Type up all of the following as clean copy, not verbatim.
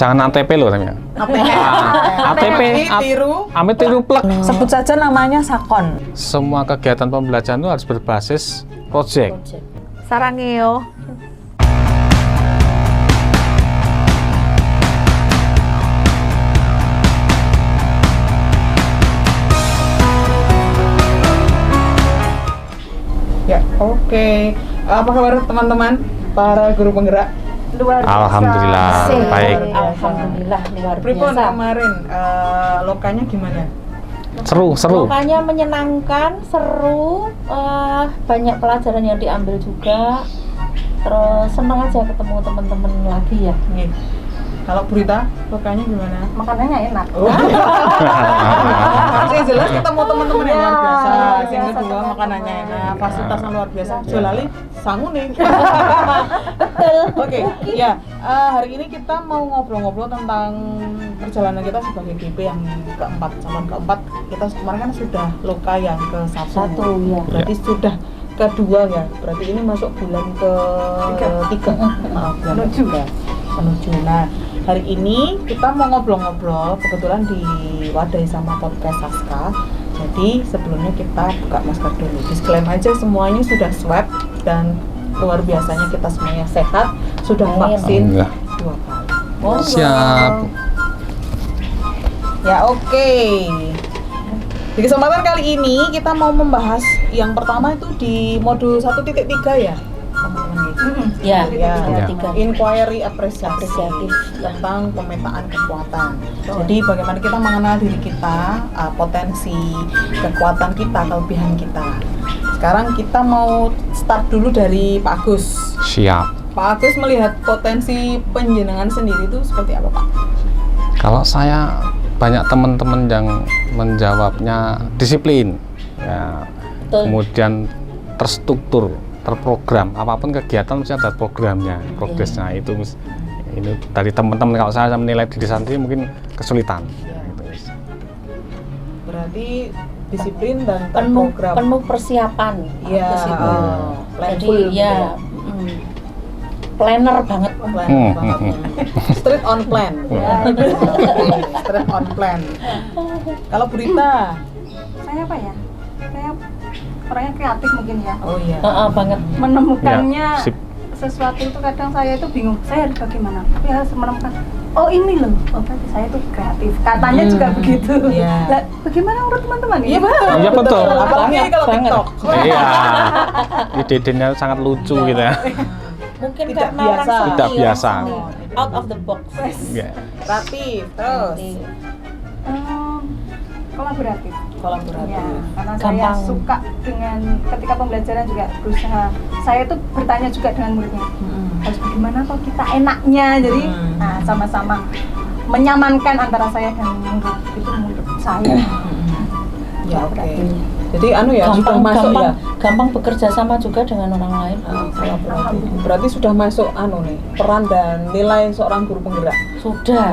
Jangan ATP loh namanya. ATP Amit tiru plek. Sebut saja namanya Sakon. Semua kegiatan pembelajaran itu harus berbasis project. Sarangeo. Ya, oke. Apa kabar teman-teman para guru penggerak? Luar biasa. Alhamdulillah, baik. Alhamdulillah luar Pripun biasa. kemarin lokanya gimana? Seru. Lokanya menyenangkan, seru, banyak pelajaran yang diambil juga. Terus senang aja ketemu teman-teman lagi ya. Nih. Kalau Burita, lokanya gimana? Makanannya enak. Oh. Yang jelas ketemu teman-teman yang luar biasa. Yang kedua makanannya enak, fasilitasnya luar biasa. Jualali sangu nih. Oke, ya hari ini kita mau ngobrol-ngobrol tentang perjalanan kita sebagai GP yang keempat, calon keempat. Kita kemarin kan sudah loka yang ke satu ya. Berarti sudah kedua ya. Berarti ini masuk bulan ketiga. Maaf, bulan ketiga. Menuju. Nah, hari ini kita mau ngobrol-ngobrol, kebetulan diwadahi sama podcast Saska. Jadi sebelumnya kita buka masker dulu. Disclaim aja semuanya sudah swab dan luar biasanya kita semuanya sehat, sudah vaksin 2 kali. Siap. Ya oke. Di kesempatan kali ini kita mau membahas yang pertama itu di modul 1.3 ya, teman-teman. Ya, Ya. tiga. Inquiry apresiatif tentang pemetaan kekuatan. Jadi bagaimana kita mengenal diri kita, potensi, kekuatan kita, kelebihan kita. Sekarang kita mau start dulu dari Pak Agus. Siap. Pak Agus melihat potensi penjenengan sendiri itu seperti apa, Pak? Kalau saya banyak teman-teman yang menjawabnya disiplin, ya, Betul. kemudian terstruktur, terprogram. Apapun kegiatan mesti ada programnya, progresnya. Itu ini dari teman-teman. Kalau saya menilai diri sendiri mungkin kesulitan. Gitu. Berarti disiplin dan penuh terprogram. persiapan. Iya. Ke situ. Planful Jadi gitu ya, planner banget. Plan banget. Straight on plan. Straight on plan. Kalau Burita, Saya apa ya? Saya orangnya kreatif mungkin ya. oh iya. Banget. Menemukannya Ya, sip. sesuatu itu kadang saya itu bingung. Saya harus bagaimana? Tapi harus menemukan. Oh ini loh. Oh berarti saya itu kreatif. Katanya juga begitu. Iya. Lah, bagaimana menurut teman-teman ini? Iya betul. Iya, betul. Apalagi kalau Banget. TikTok. Iya. Ide-idenya sangat lucu gitu ya. Mungkin Tidak karena biasa. orang Tidak seni, biasa. orang seni. Out of the box. Ya. Kreatif, terus Kolaboratif. kolaboratif. Ya, karena Gampang. saya suka dengan ketika pembelajaran juga berusaha. Saya itu bertanya juga dengan muridnya. Harus bagaimana kok kita enaknya. Jadi nah, sama-sama menyamankan antara saya dan murid. Itu menurut saya. Ya oke. Jadi sudah masuk ya. Gampang bekerja sama juga dengan orang lain. Kolaboratif. Berarti sudah masuk nih peran dan nilai seorang guru penggerak. Sudah.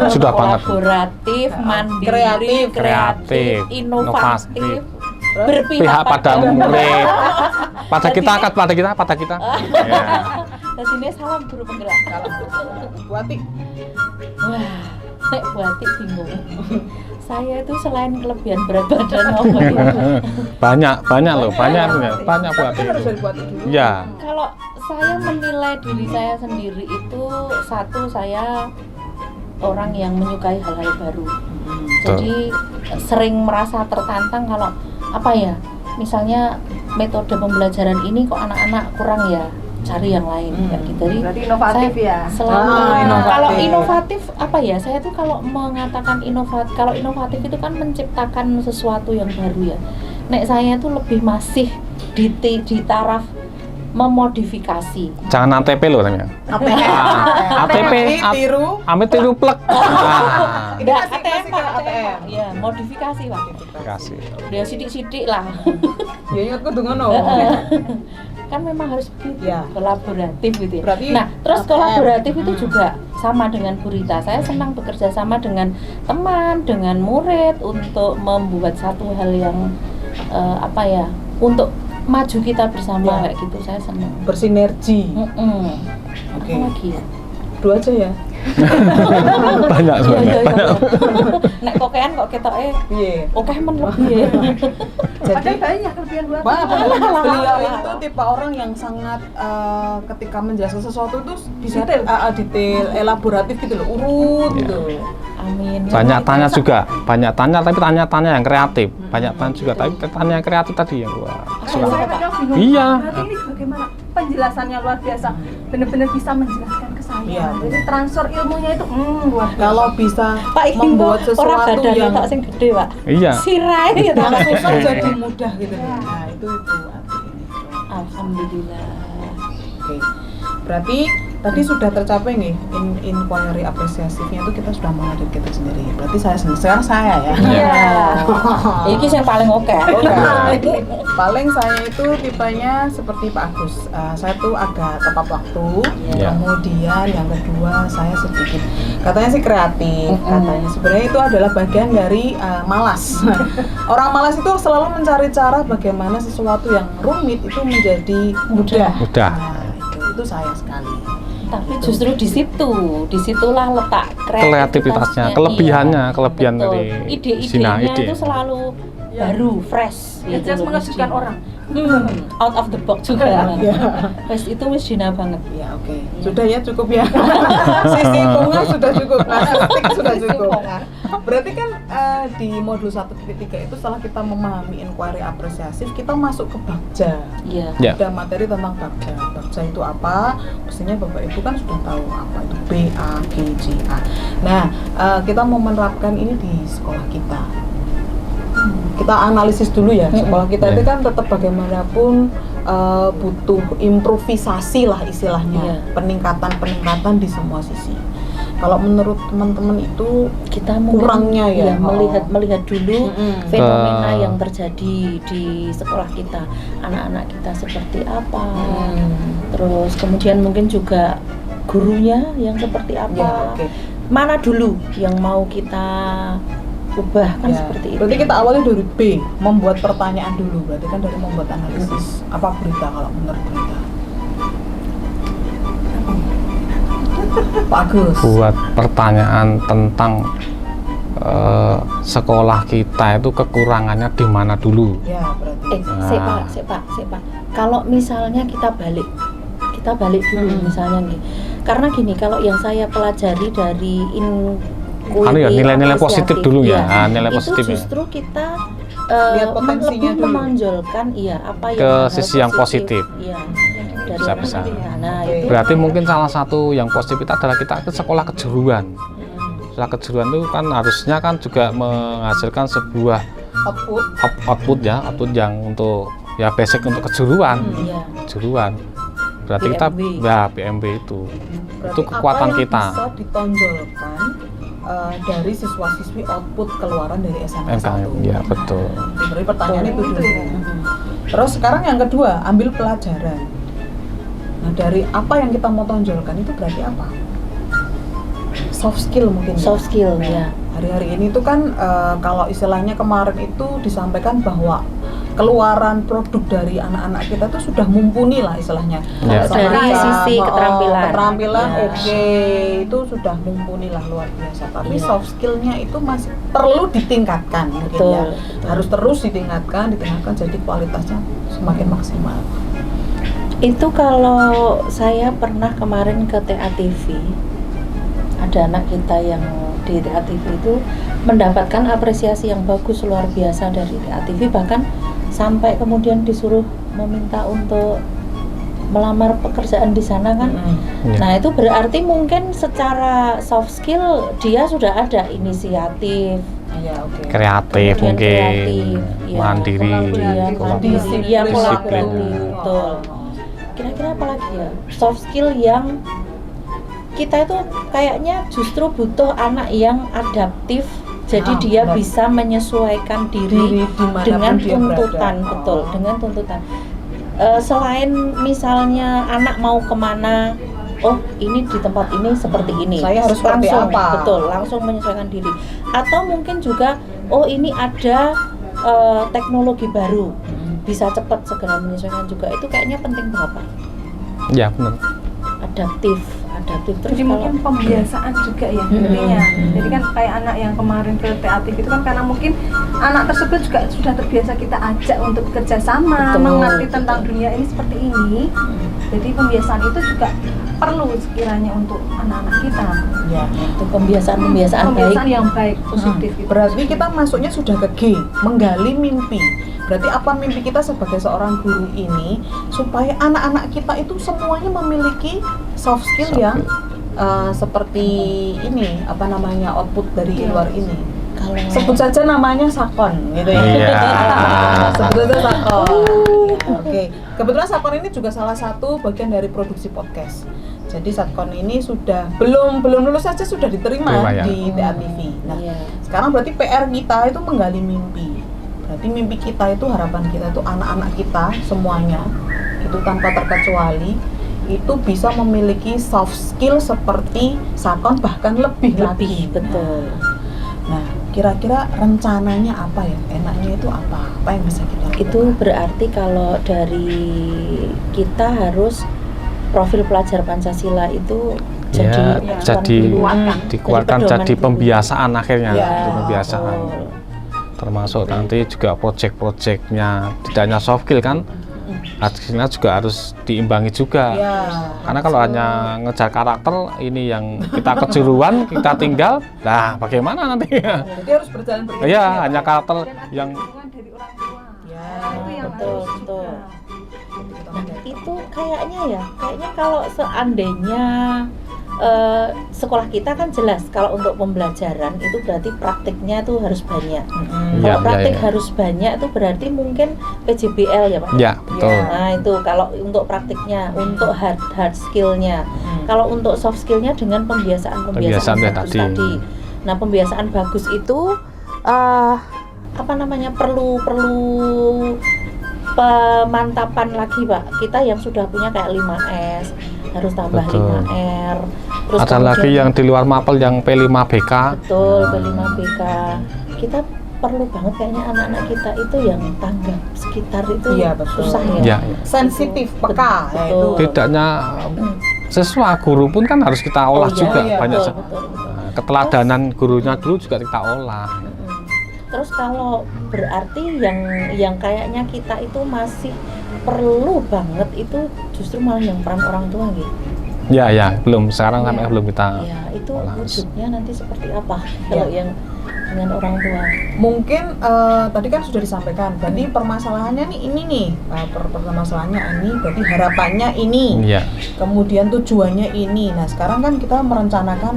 Sudah banget. Kolaboratif, mandiri, Kreatif, inovatif, Terus? berpihak Pihak pada murid. Pada kita. Ya. Di sini salam guru penggerak. Kalau Buati, Wah, nek buati bingung. Saya itu selain kelebihan berat badan apa itu? Banyak loh, banyak tapi buat kan harus itu. dari Buati dulu. Ya. Kalau saya menilai diri saya sendiri itu satu, saya orang yang menyukai hal-hal baru. Jadi sering merasa tertantang kalau apa ya, misalnya metode pembelajaran ini kok anak-anak kurang ya, cari yang lain kayak gitu. Jadi Berarti inovatif saya ya. selalu inovatif. kalau inovatif apa ya, saya tuh kalau mengatakan kalau inovatif itu kan menciptakan sesuatu yang baru ya. Nek saya tuh lebih masih di taraf memodifikasi. Jangan ATP loh namanya. ATP Amit tiru plek. Ini Enggak, kasih ATM, ke ATM. ya modifikasi Pak. Kasih. Dia sidik-sidik lah. Ya ingat kudu ngono. Kan memang harus begitu, Ya. kolaboratif gitu ya. Berarti Nah, terus ATM. kolaboratif itu juga sama dengan Burita. Saya senang bekerja sama dengan teman, dengan murid untuk membuat satu hal yang untuk maju kita bersama kayak gitu. Saya senang. Bersinergi. Apa Oke. lagi ya? Dua aja ya. Banyak sebenarnya. Banyak. Nek kokean kok ketoke Iya. oke men lebih. Jadi Padahal banyak kelebihan buat beliau itu tipe orang yang sangat ketika menjelaskan sesuatu itu bisa detail, elaboratif gitu loh, urut gitu. Amin. Banyak tanya juga, banyak tanya tapi tanya-tanya yang kreatif. Banyak tanya juga tapi tanya yang kreatif tadi yang gua suka. saya kadang bingung. Iya. Berarti ini bagaimana penjelasannya luar biasa, benar-benar bisa menjelaskan ke saya. Iya. Jadi transfer ilmunya itu luar biasa. Kalau bisa Pak iki membuat ora sesuatu badan yang tok sing gede, Pak. Iya. Sirai gitu. yang susah jadi mudah gitu loh. Nah, itu artinya. Alhamdulillah. Oke. Berarti tadi sudah tercapai nih inquiry apresiasifnya itu kita sudah mengalir kita sendiri. Berarti saya sendiri, sekarang saya ya. Iya. Iki yang paling oke. Paling saya itu tipenya seperti Pak Agus. Saya tuh agak tepat waktu. Iya. Kemudian yang kedua saya sedikit katanya sih kreatif. Katanya sebenarnya itu adalah bagian dari malas. Orang malas itu selalu mencari cara bagaimana sesuatu yang rumit itu menjadi mudah. Mudah. Nah, itu saya sekali. Tapi justru disitulah letak Kreativitasnya, kelebihannya, kelebihan Betul. dari ide-idenya ide. itu selalu baru, fresh. Ya, just loh, mengejutkan Mas orang. Dina. Out of the box juga. Iya. Fresh itu Miss Dina banget. Ya oke, sudah ya cukup ya. Sisi bunga sudah cukup, stick sudah cukup. Berarti kan di modul 1.3 itu setelah kita memahami inquiry apresiasif, kita masuk ke Bagja. Iya. Ya. Ada materi tentang Bagja. Bagja itu apa? Mestinya Bapak Ibu kan sudah tahu apa itu B, A, G, J, A. Nah, kita mau menerapkan ini di sekolah kita. Kita analisis dulu ya, sekolah kita itu kan tetap bagaimanapun butuh improvisasi lah istilahnya, Iya. peningkatan di semua sisi. Kalau menurut teman-teman itu Kita mungkin kurangnya ya, melihat dulu Mm-mm. fenomena yang terjadi di sekolah kita, anak-anak kita seperti apa, terus kemudian mungkin juga gurunya yang seperti apa, Ya, oke. mana dulu yang mau kita ubah kan Ya, seperti itu. berarti kita awalnya dari B, membuat pertanyaan dulu. Berarti kan dari membuat analisis. Apa berita kalau menurut berita? Pak Agus. Buat pertanyaan tentang sekolah kita itu kekurangannya di mana dulu. Ya, berarti. Sik Pak. Kalau misalnya kita balik dulu misalnya nih. Karena gini, kalau yang saya pelajari dari Nilai-nilai positif dulu ya. Iya. Nilai Itu positif ya. justru kita Lihat potensinya lebih dulu. menonjolkan apa yang Ke hal sisi yang positif. Iya. Dari Bisa-bisa. Nah, Oke. itu Berarti mungkin salah satu yang positif itu adalah kita ke sekolah kejuruan. Sekolah kejuruan itu kan harusnya kan juga menghasilkan sebuah Output. output yang untuk ya basic untuk kejuruan. Iya. Kejuruan. Berarti kita BMB. ya BMB itu. Berarti Itu kekuatan apa yang kita. bisa ditonjolkan dari siswa-siswi output keluaran dari SMA 1. Ya betul. Berarti pertanyaan itu dulu. ya. Terus sekarang yang kedua, ambil pelajaran. Nah, dari apa yang kita mau tonjolkan itu berarti apa? Soft skill mungkin. Soft skill ya. Hari-hari ini tuh kan kalau istilahnya kemarin itu disampaikan bahwa keluaran produk dari anak-anak kita tuh sudah mumpuni lah istilahnya. Ya. Dari sisi keterampilan. Keterampilan Ya. oke, itu sudah mumpuni lah luar biasa. Tapi Iya. soft skillnya itu masih perlu ditingkatkan mungkin Betul, ya. betul. Harus terus ditingkatkan jadi kualitasnya semakin maksimal. Itu kalau saya pernah kemarin ke TATV, ada anak kita yang di TATV itu mendapatkan apresiasi yang bagus luar biasa dari TATV, bahkan sampai kemudian disuruh meminta untuk melamar pekerjaan di sana kan. Ya. Nah itu berarti mungkin secara soft skill dia sudah ada inisiatif, Iya, oke. Kreatif kemudian mungkin, kreatif, ya, mandiri, kemudian mandiri, ya, Disiplin. kolaboratif, betul. Kira-kira apa lagi ya soft skill yang kita itu kayaknya justru butuh anak yang adaptif, jadi dia benar. bisa menyesuaikan diri dimanapun dengan dia tuntutan, berada. betul, dengan tuntutan. Selain misalnya anak mau kemana, oh ini di tempat ini seperti ini, Saya harus seperti langsung, apa? betul, langsung menyesuaikan diri. Atau mungkin juga, oh ini ada teknologi baru, bisa cepat segera menyesuaikan juga. Itu kayaknya penting banget Pak. Ya benar. Adaptif adaptif. Terus Jadi mungkin pembiasaan juga ya intinya. Jadi kan kayak anak yang kemarin ke TATV itu kan karena mungkin anak tersebut juga sudah terbiasa kita ajak untuk bekerja sama, Betul. mengerti tentang dunia ini seperti ini. Jadi pembiasaan itu juga perlu sekiranya untuk anak-anak kita. ya itu pembiasaan Pembiasaan baik. yang baik, positif gitu. Berarti kita masuknya sudah ke G, menggali mimpi. Berarti apa mimpi kita sebagai seorang guru ini supaya anak-anak kita itu semuanya memiliki soft skill yang seperti ini, apa namanya, output dari luar ini. Kalau Sebut saja namanya Sakon gitu ya. Iya. Sebut saja Sakon. Oke. Kebetulan Sakon ini juga salah satu bagian dari produksi podcast. Jadi Sakon ini sudah belum lulus saja sudah diterima Terima, ya. di TATV. Nah, Iya. sekarang berarti PR kita itu menggali mimpi. Berarti mimpi kita itu, harapan kita itu anak-anak kita semuanya itu tanpa terkecuali itu bisa memiliki soft skill seperti Sakon, bahkan lebih lagi. betul. Nah, kira-kira rencananya apa ya? Enaknya itu apa? Apa yang bisa kita lakukan? Itu berarti kalau dari kita harus profil pelajar Pancasila itu Ya, jadi pedoman dikuatkan jadi guru. pembiasaan akhirnya, Ya, itu pembiasaan. betul. Termasuk nanti juga project-projectnya tidak hanya soft skill kan, hard skillnya juga harus diimbangi juga. Ya. Karena kalau hanya ngejar karakter ini yang kita kejuruan, kita tinggal, nah bagaimana nanti? Jadi harus berjalan beriringan. Ya, Pak? hanya karakter Dan ada yang dukungan dari orang tua. Ya. Itu yang betul, harus betul. juga. Nah, itu kayaknya kalau seandainya sekolah kita kan jelas kalau untuk pembelajaran itu berarti praktiknya tuh harus banyak. Ya, Kalau praktik ya. harus banyak itu berarti mungkin PJBL ya Pak? Ya, betul. Nah itu kalau untuk praktiknya, untuk hard skillnya. Kalau untuk soft skillnya dengan pembiasaan Pembiasaan ya bagus tadi. tadi. Nah pembiasaan bagus itu apa namanya perlu pemantapan lagi Pak. Kita yang sudah punya kayak 5S harus tambah Betul. 5R. Terus Ada lagi kemudian- yang di luar mapel yang P5BK. betul P5BK. Kita perlu banget kayaknya anak-anak kita itu yang tanggap sekitar itu Iya, betul. susah ya. Ya, Sensitif, peka, ya itu. Betul. tidaknya siswa guru pun kan harus kita olah iya, juga iya, banyak. betul. Nah, keteladanan gurunya dulu juga kita olah. Terus kalau berarti yang kayaknya kita itu masih perlu banget itu justru malah yang peran orang tua gitu. Ya, belum sekarang Iya. sampai belum kita. Ya, itu olah. wujudnya nanti seperti apa kalau yang dengan orang tua. Mungkin tadi kan sudah disampaikan. Berarti permasalahannya nih ini nih. Permasalahannya ini, berarti harapannya ini. Iya. Kemudian tujuannya ini. Nah, sekarang kan kita merencanakan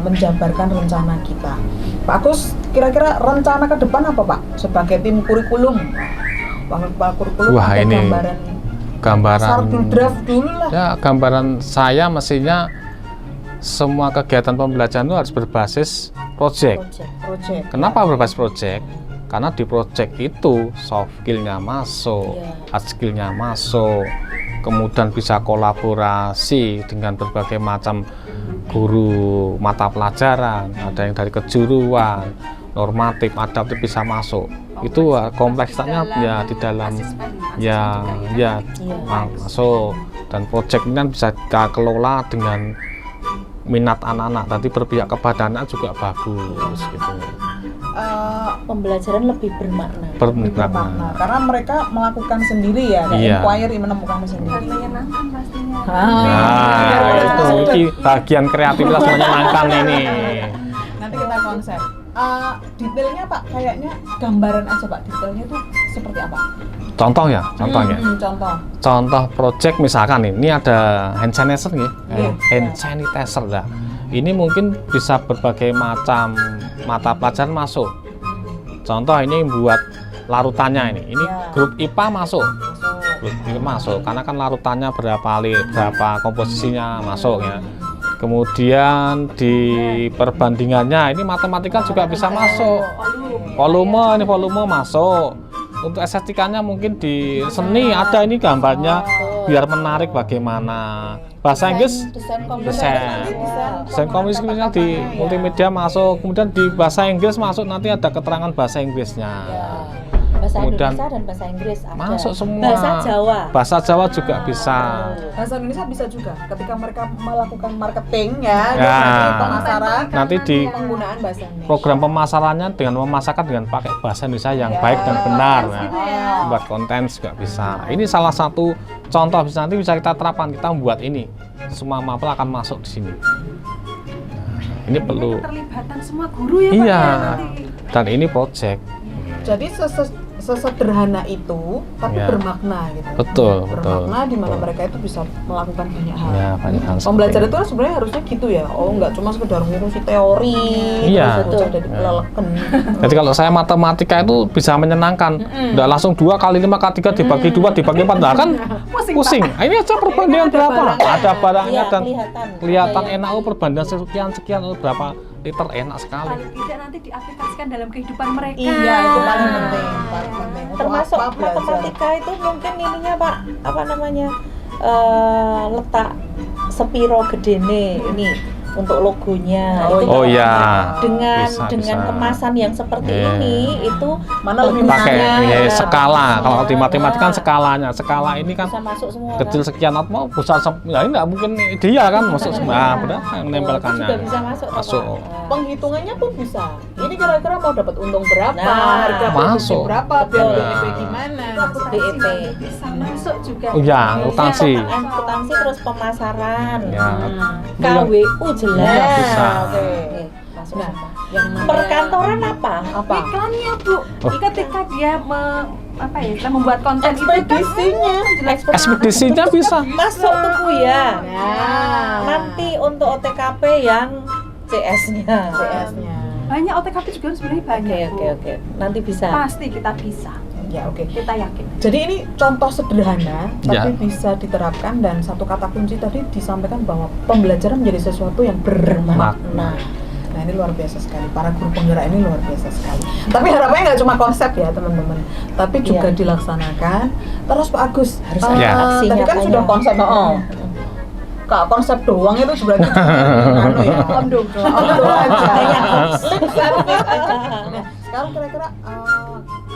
menjabarkan rencana kita. Pak Agus, kira-kira rencana ke depan apa Pak? Sebagai tim kurikulum. Wakil kepala kurikulum Wah, ada ini gambaran Gambaran dulu draft dulu lah. ya, gambaran saya mestinya semua kegiatan pembelajaran itu harus berbasis project. Project. Kenapa berbasis project? Karena di project itu soft skill-nya masuk, Iya. hard skill-nya masuk, kemudian bisa kolaborasi dengan berbagai macam guru mata pelajaran, ada yang dari kejuruan, normatif, adaptif bisa masuk. Itu kompleksitasnya ya di dalam ya masuk, dan project ini kan bisa kita kelola dengan minat anak-anak, nanti berpihak kepada anak juga bagus gitu. Pembelajaran lebih bermakna. Bermakna. Karena mereka melakukan sendiri ya, kayak Iya. inquiry, menemukan Dan sendiri. menyenangkan pastinya. Nah, itu bagian kreativitas menyenangkan ini. Nanti kita konsep. Detailnya Pak, kayaknya gambaran aja Pak, detailnya itu seperti apa? Contoh ya. Contoh. Contoh project misalkan ini ada hand sanitizer nih, Iya. hand sanitizer dah. Ini mungkin bisa berbagai macam mata pelajaran masuk. Contoh ini buat larutannya ini Iya. grup IPA masuk. Masuk. Grup IPA masuk karena kan larutannya berapa komposisinya masuk ya. Kemudian di perbandingannya ini matematika juga bisa masuk. Volume masuk. Untuk estetikanya mungkin di seni ada ini gambarnya biar menarik bagaimana. Bahasa Inggris desain komunikasinya di multimedia masuk, kemudian di bahasa Inggris masuk, nanti ada keterangan bahasa Inggrisnya. Bahasa bahasa Kemudian Indonesia dan bahasa Inggris ada. masuk semua. Bahasa Jawa. Bahasa Jawa juga bisa. Bahasa Indonesia bisa juga ketika mereka melakukan marketing ya, Ya. nanti pemasaran, Nanti di penggunaan bahasa Indonesia. program pemasarannya dengan memasarkan dengan pakai bahasa Indonesia yang baik dan benar. Nah, buat konten juga bisa. Ini salah satu contoh bisa nanti bisa kita terapkan. Kita membuat ini, semua mapel akan masuk di sini. Nah, ini perlu. Keterlibatan semua guru ya Pak Iya. ya, nanti. Dan ini project. Jadi sesederhana itu, tapi Ya. bermakna gitu. Betul, Bermakna betul, di mana betul. mereka itu bisa melakukan banyak hal. Ya, banyak hal. Pembelajaran seperti itu kan sebenarnya harusnya gitu ya. Oh, nggak cuma sekedar ngurusi teori, Iya. terus bocah jadi keleleken. Jadi kalau saya matematika itu bisa menyenangkan. Nggak langsung 2 kali 5 kali 3 dibagi 2 dibagi 4. Nah, kan pusing. Ah, ini aja perbandingan berapa? Ada barangnya Iya, dan kelihatan Ada yang- enak. Oh, perbandingan sekian oh, berapa liter, enak sekali. Paling tidak nanti diaplikasikan dalam kehidupan mereka. Iya, itu paling penting. Paling penting. Untuk Termasuk apa belajar? matematika itu mungkin ininya Pak, apa namanya, letak sepiro gedene ini untuk logonya. Oh, Itu Oh kalau iya. dengan Bisa, dengan bisa. kemasan yang seperti Iya. ini itu Mana lebih Pakai misalnya, ya, skala. Kalau di matematika kan Nah, skalanya. Skala ini kan bisa masuk semua. kecil kan? sekian atau besar ya ini nggak mungkin ideal kan masuk semua. Nah, benar yang menempelkannya. Itu juga bisa masuk. toh, Masuk. Pak. Nah. penghitungannya pun bisa. Ini kira-kira mau dapat untung berapa, Nah, harga produksi masuk. berapa, biar Betul. BEP gimana. BEP. Bisa masuk juga. Iya, akuntansi. Akuntansi terus pemasaran. Ya. KWU jelas. Iya, bisa. Oke. Oke, masuk Nah, semua. yang namanya- Perkantoran apa? apa? Iklannya Bu, Oh. ketika dia membuat konten itu kan Ekspedisinya. Ekspedisinya bisa. Masuk tuh Bu ya. Nah, Nanti untuk OTKP yang CS-nya. CS-nya. banyak OTKP juga sebenarnya banyak. Oke. Nanti bisa. Pasti kita bisa. Ya, oke. Kita yakin. Jadi ini contoh sederhana, Ya. tapi bisa diterapkan, dan satu kata kunci tadi disampaikan bahwa pembelajaran menjadi sesuatu yang bermakna. Nah, ini luar biasa sekali. Para guru penggerak ini luar biasa sekali. Tapi harapannya nggak cuma konsep ya teman-teman, tapi juga Iya. dilaksanakan. Terus Pak Agus, Harus ada tadi aksi kan nyatanya. sudah konsep, Kak, konsep doang itu berarti anu ya, om aja. Nah, sekarang kira-kira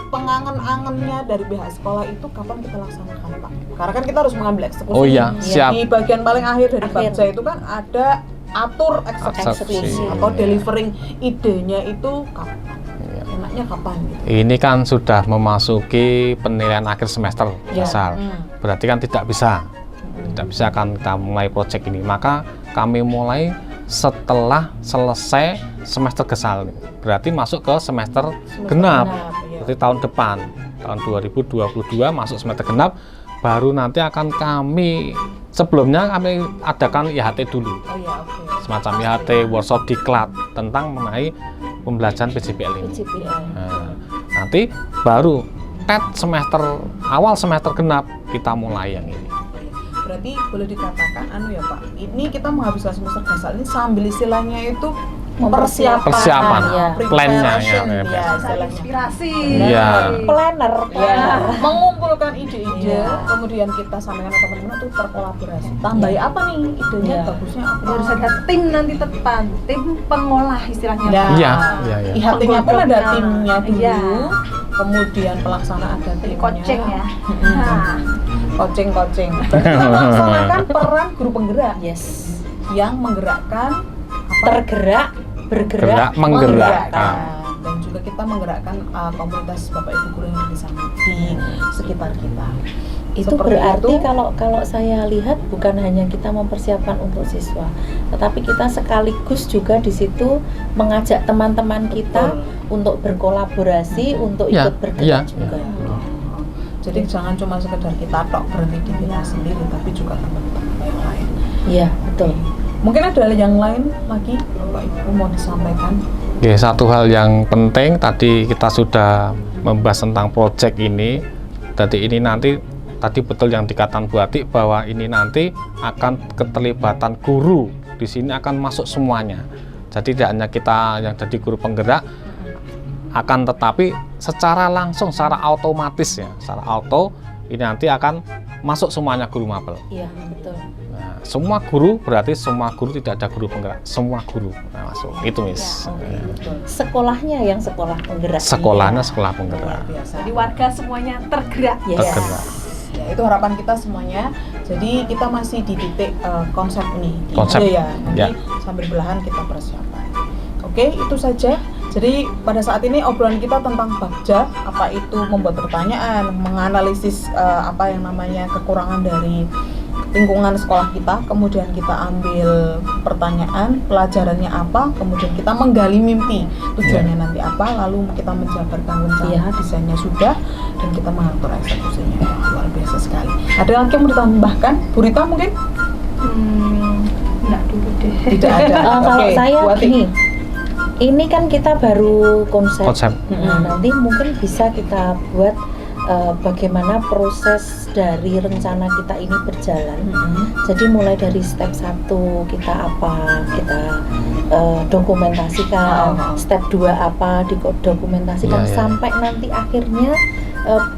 pengangen-angennya dari pihak sekolah itu kapan kita laksanakan, Pak? Karena kan kita harus mengambil eksekusi. Oh iya, siap. Di bagian paling akhir dari Akhir. Babja itu kan ada atur eksekusi Eksekusi. atau delivering idenya itu kapan? Iya. Enaknya kapan gitu? Ini kan sudah memasuki penilaian akhir semester Ya. misal. Berarti kan tidak bisa kan kita mulai proyek ini. Maka kami mulai setelah selesai semester gesal. Berarti masuk ke semester genap. Ya. Berarti tahun depan, tahun 2022 masuk semester genap, baru nanti akan sebelumnya kami adakan IHT dulu. Oh ya, oke. Semacam IHT, workshop diklat tentang mengenai pembelajaran PJBL ini. PJBL. Nah, nanti baru awal semester genap kita mulai yang ini. Berarti boleh dikatakan ya Pak, ini kita menghabiskan semester gasal ini sambil istilahnya itu Persiapan, ya. plannya ya, preparation, ya, ya, Cari istilahnya. inspirasi. Iya. Planner. Ya, mengumpulkan ide-ide, Iya. kemudian kita sampaikan ke teman-teman untuk terkolaborasi. Tambahi apa nih idenya, Iya. bagusnya apa? Jadi harus ada tim nanti depan, tim pengolah istilahnya. Ya. Iya. IHT-nya pun ada Penggodoknya. timnya dulu, Iya. kemudian pelaksanaan ada Jadi timnya. coaching ya. Mm-mm. Nah, Coaching. Berarti kita melaksanakan peran guru penggerak Yes. yang menggerakkan apa? Tergerak, bergerak, Gerak, menggerakkan. Dan juga kita menggerakkan komunitas Bapak Ibu guru yang ada di sana, di sekitar kita. Itu Seperti berarti itu. kalau saya lihat bukan hanya kita mempersiapkan untuk siswa, tetapi kita sekaligus juga di situ mengajak teman-teman kita untuk berkolaborasi, untuk Ya, ikut bergerak iya, juga. Jadi jangan cuma sekedar kita tok berhenti di kita sendiri, tapi juga teman-teman yang lain. Iya, betul. Mungkin ada yang lain lagi Bapak Ibu mau disampaikan? Oke, satu hal yang penting tadi kita sudah membahas tentang proyek ini. Jadi ini nanti tadi betul yang dikatakan Bu Atik bahwa ini nanti akan keterlibatan guru di sini akan masuk semuanya. Jadi tidak hanya kita yang jadi guru penggerak, akan tetapi secara langsung, secara otomatis ya, secara auto ini nanti akan masuk semuanya guru mapel. Iya, betul. Nah, semua guru berarti semua guru, tidak ada guru penggerak, semua guru. Nah, masuk. Itu Miss. Sekolahnya yang sekolah penggerak. Sekolahnya sekolah penggerak. Luar biasa. Jadi warga semuanya tergerak. Yes. Tergerak. Ya, itu harapan kita semuanya. Jadi kita masih di titik konsep ini. Di Konsep. ide ya. Nanti Ya. sambil belahan kita persiapan. Oke, itu saja. Jadi pada saat ini obrolan kita tentang Bagja, apa itu membuat pertanyaan, menganalisis apa yang namanya kekurangan dari lingkungan sekolah kita, kemudian kita ambil pertanyaan, pelajarannya apa, kemudian kita menggali mimpi, tujuannya nanti apa, lalu kita menjabarkan rencana, desainnya sudah, dan kita mengatur eksekusinya. Wah, luar biasa sekali. Ada lagi yang mau ditambahkan? Bu Rita mungkin? Enggak dulu deh. Tidak ada. Kalau Oke, saya Bu Ati. gini, ini kan kita baru konsep. Konsep. Nanti mungkin bisa kita buat bagaimana proses dari rencana kita ini berjalan. Jadi mulai dari step 1 kita apa, kita dokumentasikan, step 2 apa, dokumentasikan Ya, ya. sampai nanti akhirnya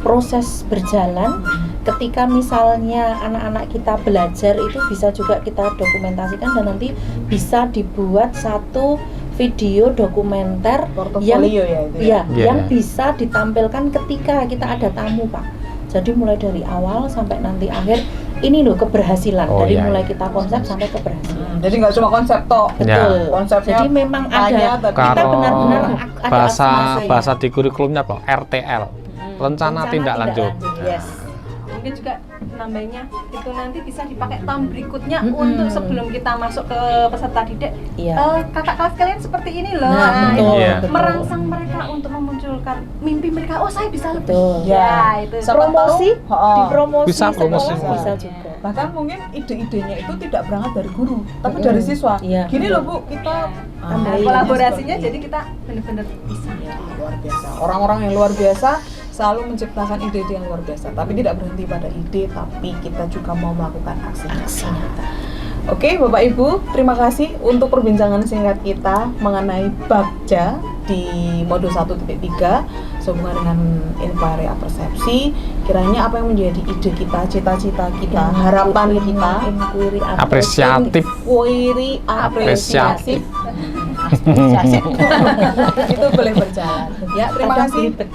proses berjalan. Ketika misalnya anak-anak kita belajar itu bisa juga kita dokumentasikan dan nanti bisa dibuat satu video dokumenter yang Portofolio ya itu ya. Iya, yang ya. bisa ditampilkan ketika kita ada tamu, Pak. Jadi mulai dari awal sampai nanti akhir ini loh keberhasilan Oh, dari iya, mulai iya. kita konsep sampai keberhasilan. Jadi nggak cuma konsep toh. Ya. Betul. Konsepnya Jadi memang tanya, ada tapi kita Kalau benar-benar ada bahasa aspirasi. bahasa di kurikulumnya apa? RTL. Rencana tindak lanjut. Yes. Mungkin juga nambahnya itu nanti bisa dipakai tahun berikutnya Mm-mm. untuk sebelum kita masuk ke peserta didik. Iya. Kakak kelas kalian seperti ini loh. Nah, betul, Iya. betul. Merangsang mereka untuk memunculkan mimpi mereka. Oh, saya bisa lebih. Betul. Ya, itu. Siapa Promosi, tahu, oh, dipromosi Bisa promosi. sekolah bisa juga. bahkan mungkin ide-idenya itu tidak berangkat dari guru, tapi dari siswa. Iya. Gini loh Bu, kita Nah, idenya kolaborasinya seperti jadi kita benar-benar bisa. ini. Luar biasa. Orang-orang yang luar biasa selalu menciptakan ide-ide yang luar biasa, tapi tidak berhenti pada ide, tapi kita juga mau melakukan aksi nyata. Oke, Bapak Ibu, terima kasih untuk perbincangan singkat kita mengenai Bagja di modul 1.3 sehubungan dengan inquiry persepsi. Kiranya apa yang menjadi ide kita, cita-cita kita, harapan kita, Inquiry Apresiatif. inquiry apresiatif. Itu boleh berjalan. Ya, terima Kadang kasih. belibet.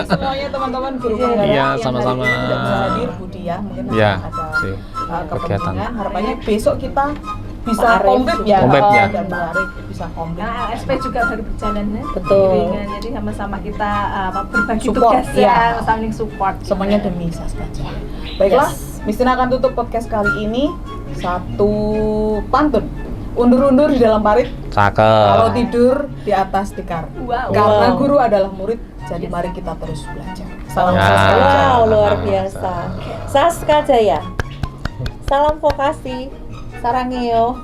Semuanya teman-teman guru penggerak Iya, yang sama-sama. hari ini tidak bisa hadir, Budi ya, mungkin Ya, ada sih. kepentingan. Kegiatan. Harapannya besok kita bisa Pak Arif komplit ya, Komplit ya. dan Pak Arif bisa komplit. Nah, LSP juga baru berjalan ya. Betul. Beriringan. Jadi sama-sama kita berbagi Support, tugas iya. ya, saling support. Semuanya demi Saskaja. Baiklah, Mistina akan tutup podcast kali ini. Satu pantun. Undur-undur di dalam parit, kalau Cakep. tidur di atas tikar. Wow. Karena Wow. guru adalah murid, jadi mari kita terus belajar. Salam Ya. Saskaja. Wow, luar biasa. Saska Jaya. Salam vokasi. Sarangeo.